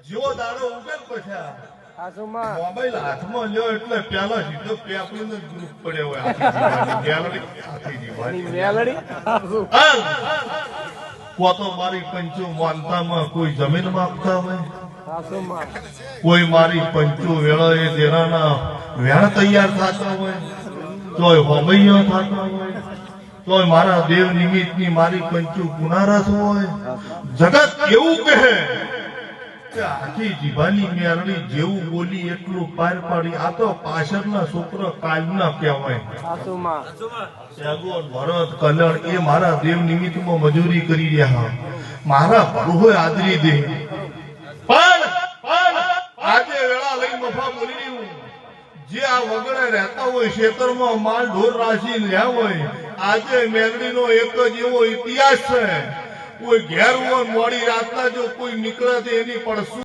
જેવો દાડો ઉગે પછી આસુમાં મોબાઈલ હાથમાં લ્યો એટલે પેલા સીધો પેપડીનો ગ્રુપ પડ્યો હોય આખી જીવાની મેલડી કોતો મારી પંચો માનતામાં કોઈ જમીન માગતા હોય, આસુમાં કોઈ મારી પંચો વેળાએ દેરાના વેણ તૈયાર થતા હોય, તોય હોમૈયો થતા હોય, તોય મારા દેવ નિમિત્તની મારી પંચો પુનારસ હોય. જગત એવું કહે કે આખી જીવાની મેરડી જેવું બોલી એટલું પાર પાડી. આ તો પાછળના છોકરા કાલના કહેવાય. આસુમાં સેગોન ભરત કલ્યાણ એ મારા દેવ નિમિત્તમાં મજૂરી કરી રહ્યા, મારા ભલું આદરી દે. પણ આજે વેળા લઈ મફા બોલી રહ્યું. જે આ વગડે રહેતા હોય ખેતરમાં માલ ઢોર રાશી રહ્યા હોય, આજે મેલડીનો એક જ એવો ઇતિહાસ છે. કોઈ ઘેર હોય મોડી રાતના જો કોઈ નીકળે તો એની પડશું